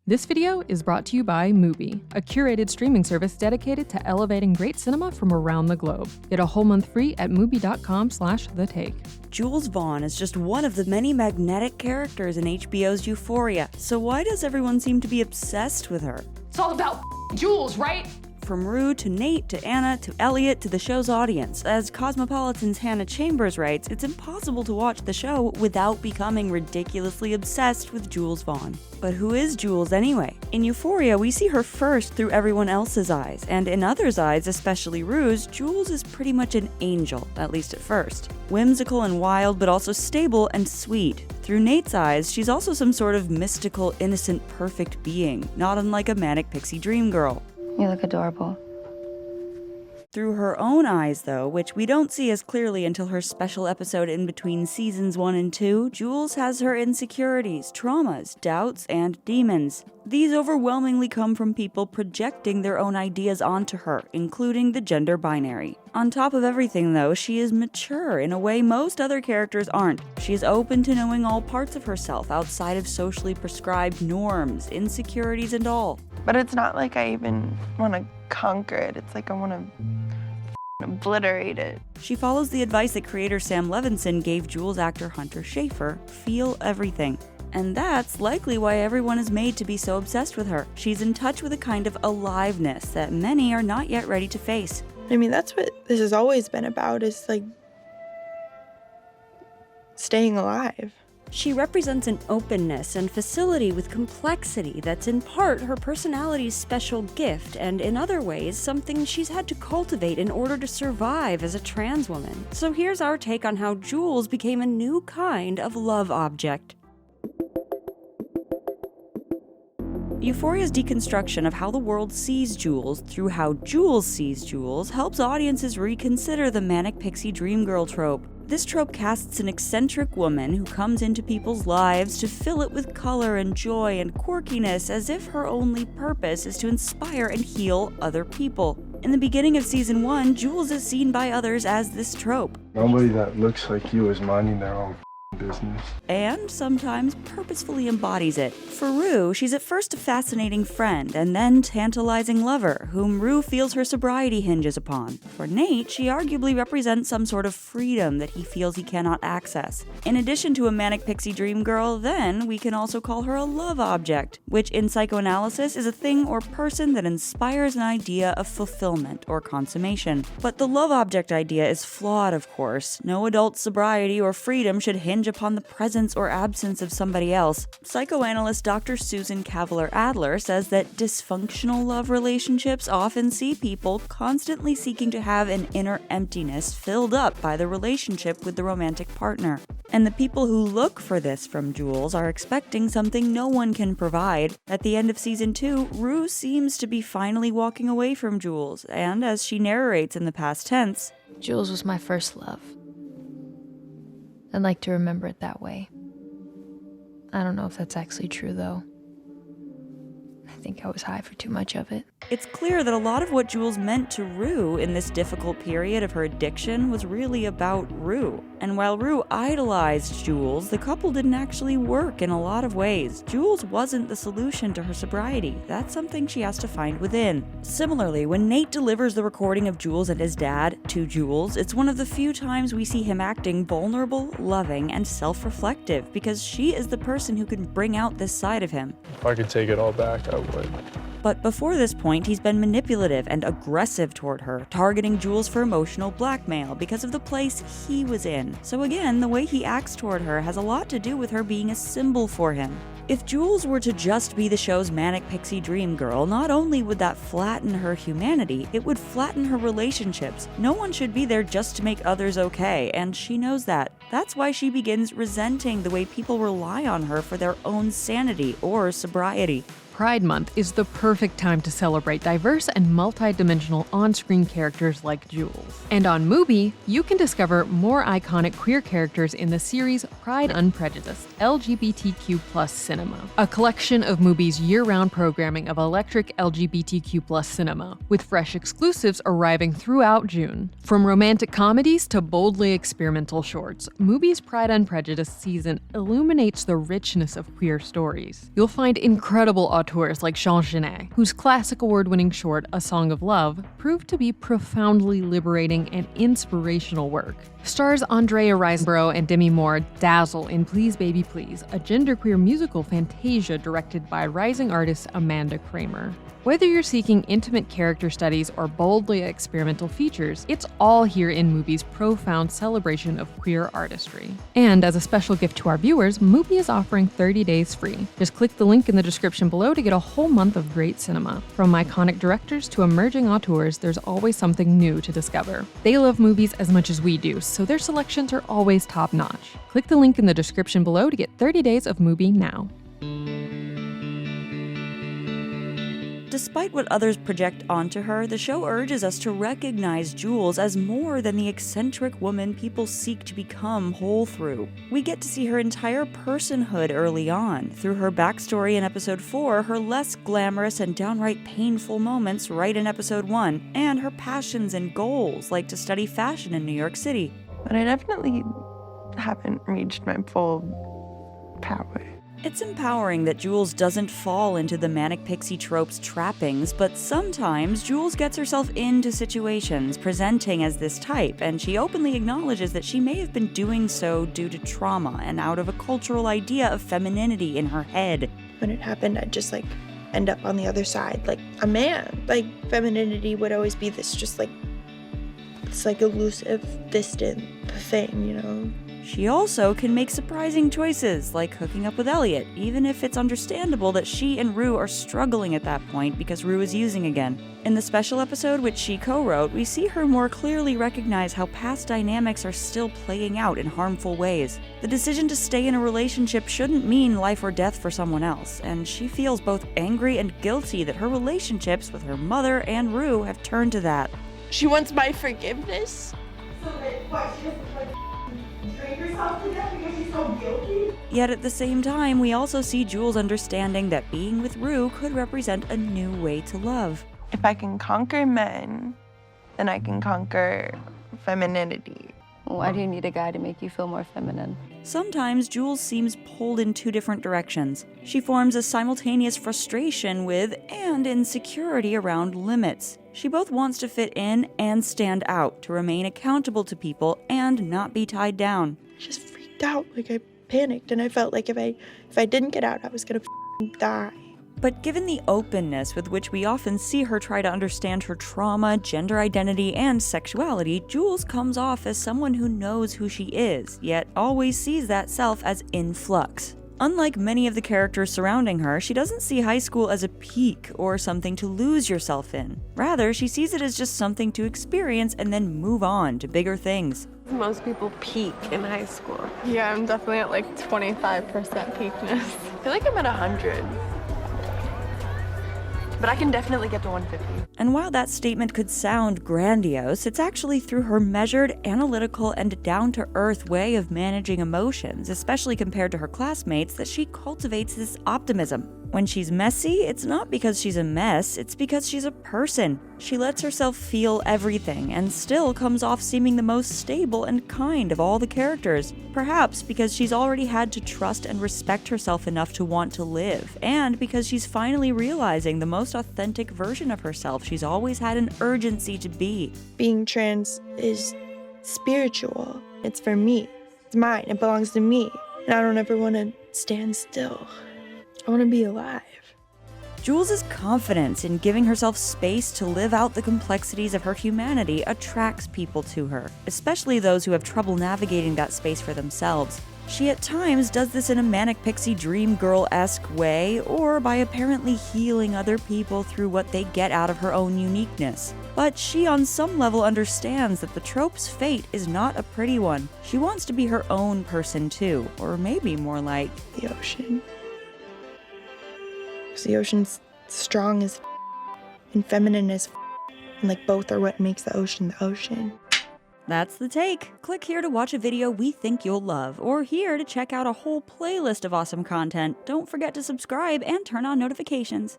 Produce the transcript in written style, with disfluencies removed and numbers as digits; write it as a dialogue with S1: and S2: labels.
S1: This video is brought to you by MUBI, a curated streaming service dedicated to elevating great cinema from around the globe. Get a whole month free at mubi.com/thetake.
S2: Jules Vaughn is just one of the many magnetic characters in HBO's Euphoria, so why does everyone seem to be obsessed with her?
S3: It's all about Jules, right?
S2: From Rue to Nate to Anna to Elliot to the show's audience, as Cosmopolitan's Hannah Chambers writes, it's impossible to watch the show without becoming ridiculously obsessed with Jules Vaughn. But who is Jules anyway? In Euphoria, we see her first through everyone else's eyes, and in others' eyes, especially Rue's, Jules is pretty much an angel, at least at first. Whimsical and wild, but also stable and sweet. Through Nate's eyes, she's also some sort of mystical, innocent, perfect being, not unlike a Manic Pixie Dream Girl.
S4: You look adorable.
S2: Through her own eyes, though, which we don't see as clearly until her special episode in between seasons 1 and 2, Jules has her insecurities, traumas, doubts, and demons. These overwhelmingly come from people projecting their own ideas onto her, including the gender binary. On top of everything, though, she is mature in a way most other characters aren't. She is open to knowing all parts of herself outside of socially prescribed norms, insecurities, and all.
S5: But it's not like I even want to conquer it. It's like I want to obliterate it.
S2: She follows the advice that creator Sam Levinson gave Jules actor Hunter Schafer: feel everything. And that's likely why everyone is made to be so obsessed with her. She's in touch with a kind of aliveness that many are not yet ready to face.
S5: I mean, that's what this has always been about, is like staying alive.
S2: She represents an openness and facility with complexity that's in part her personality's special gift, and in other ways, something she's had to cultivate in order to survive as a trans woman. So here's our take on how Jules became a new kind of love object. Euphoria's deconstruction of how the world sees Jules through how Jules sees Jules helps audiences reconsider the Manic Pixie Dream Girl trope. This trope casts an eccentric woman who comes into people's lives to fill it with color and joy and quirkiness, as if her only purpose is to inspire and heal other people. In the beginning of season 1, Jules is seen by others as this trope.
S6: Nobody that looks like you is minding their own business.
S2: And sometimes purposefully embodies it. For Rue, she's at first a fascinating friend and then tantalizing lover, whom Rue feels her sobriety hinges upon. For Nate, she arguably represents some sort of freedom that he feels he cannot access. In addition to a Manic Pixie Dream Girl, then, we can also call her a love object, which in psychoanalysis is a thing or person that inspires an idea of fulfillment or consummation. But the love object idea is flawed, of course. No adult sobriety or freedom should hinge upon the presence or absence of somebody else. Psychoanalyst Dr. Susan Caviller-Adler says that dysfunctional love relationships often see people constantly seeking to have an inner emptiness filled up by the relationship with the romantic partner. And the people who look for this from Jules are expecting something no one can provide. At the end of season 2, Rue seems to be finally walking away from Jules, and as she narrates in the past tense,
S4: Jules was my first love. I'd like to remember it that way. I don't know if that's actually true, though. I think I was high for too much of it.
S2: It's clear that a lot of what Jules meant to Rue in this difficult period of her addiction was really about Rue. And while Rue idolized Jules, the couple didn't actually work in a lot of ways. Jules wasn't the solution to her sobriety. That's something she has to find within. Similarly, when Nate delivers the recording of Jules and his dad to Jules, it's one of the few times we see him acting vulnerable, loving, and self-reflective, because she is the person who can bring out this side of him.
S6: If I could take it all back, I would.
S2: But before this point, he's been manipulative and aggressive toward her, targeting Jules for emotional blackmail because of the place he was in. So again, the way he acts toward her has a lot to do with her being a symbol for him. If Jules were to just be the show's Manic Pixie Dream Girl, not only would that flatten her humanity, it would flatten her relationships. No one should be there just to make others okay, and she knows that. That's why she begins resenting the way people rely on her for their own sanity or sobriety.
S1: Pride Month is the perfect time to celebrate diverse and multi-dimensional on-screen characters like Jules. And on MUBI, you can discover more iconic queer characters in the series Pride Unprejudiced, LGBTQ+ cinema. Cinema, a collection of MUBI's year-round programming of electric LGBTQ+ cinema, with fresh exclusives arriving throughout June. From romantic comedies to boldly experimental shorts, MUBI's Pride and Prejudice season illuminates the richness of queer stories. You'll find incredible auteurs like Jean Genet, whose classic award-winning short, A Song of Love, proved to be profoundly liberating and inspirational work. Stars Andrea Riseborough and Demi Moore dazzle in Please Baby Please, a genderqueer musical fantasia directed by rising artist Amanda Kramer. Whether you're seeking intimate character studies or boldly experimental features, it's all here in MUBI's profound celebration of queer artistry. And as a special gift to our viewers, MUBI is offering 30 days free. Just click the link in the description below to get a whole month of great cinema. From iconic directors to emerging auteurs, there's always something new to discover. They love movies as much as we do, so their selections are always top-notch. Click the link in the description below to get 30 days of MUBI now.
S2: Despite what others project onto her, the show urges us to recognize Jules as more than the eccentric woman people seek to become whole through. We get to see her entire personhood early on, through her backstory in episode 4, her less glamorous and downright painful moments right in episode 1, and her passions and goals, like to study fashion in New York City.
S5: But I definitely haven't reached my full power.
S2: It's empowering that Jules doesn't fall into the Manic Pixie trope's trappings, but sometimes Jules gets herself into situations presenting as this type, and she openly acknowledges that she may have been doing so due to trauma and out of a cultural idea of femininity in her head.
S7: When it happened, I'd just end up on the other side, like a man. Femininity would always be this elusive, distant thing, you know?
S2: She also can make surprising choices, like hooking up with Elliot, even if it's understandable that she and Rue are struggling at that point because Rue is using again. In the special episode, which she co-wrote, we see her more clearly recognize how past dynamics are still playing out in harmful ways. The decision to stay in a relationship shouldn't mean life or death for someone else, and she feels both angry and guilty that her relationships with her mother and Rue have turned to that.
S7: She wants my forgiveness?
S8: So that, what, she doesn't drink herself to death because she's so guilty?
S2: Yet at the same time, we also see Jules understanding that being with Rue could represent a new way to love.
S5: If I can conquer men, then I can conquer femininity.
S9: Why do you need a guy to make you feel more feminine?
S2: Sometimes Jules seems pulled in two different directions. She forms a simultaneous frustration with and insecurity around limits. She both wants to fit in and stand out, to remain accountable to people and not be tied down.
S7: I just freaked out, I panicked, and I felt like if I didn't get out, I was gonna die.
S2: But given the openness with which we often see her try to understand her trauma, gender identity, and sexuality, Jules comes off as someone who knows who she is, yet always sees that self as in flux. Unlike many of the characters surrounding her, she doesn't see high school as a peak or something to lose yourself in. Rather, she sees it as just something to experience and then move on to bigger things.
S10: Most people peak in high school.
S11: Yeah, I'm definitely at 25% peakness.
S5: I feel like I'm at 100. But I can definitely get to 150.
S2: And while that statement could sound grandiose, it's actually through her measured, analytical, and down-to-earth way of managing emotions, especially compared to her classmates, that she cultivates this optimism. When she's messy, it's not because she's a mess, it's because she's a person. She lets herself feel everything and still comes off seeming the most stable and kind of all the characters. Perhaps because she's already had to trust and respect herself enough to want to live, and because she's finally realizing the most authentic version of herself she's always had an urgency to be.
S7: Being trans is spiritual. It's for me. It's mine. It belongs to me. And I don't ever want to stand still. I want to be alive.
S2: Jules' confidence in giving herself space to live out the complexities of her humanity attracts people to her, especially those who have trouble navigating that space for themselves. She at times does this in a Manic Pixie Dream Girl-esque way, or by apparently healing other people through what they get out of her own uniqueness. But she on some level understands that the trope's fate is not a pretty one. She wants to be her own person too, or maybe more like
S7: the ocean. Because the ocean's strong as and feminine as and both are what makes the ocean the ocean.
S2: That's The Take. Click here to watch a video we think you'll love, or here to check out a whole playlist of awesome content. Don't forget to subscribe and turn on notifications.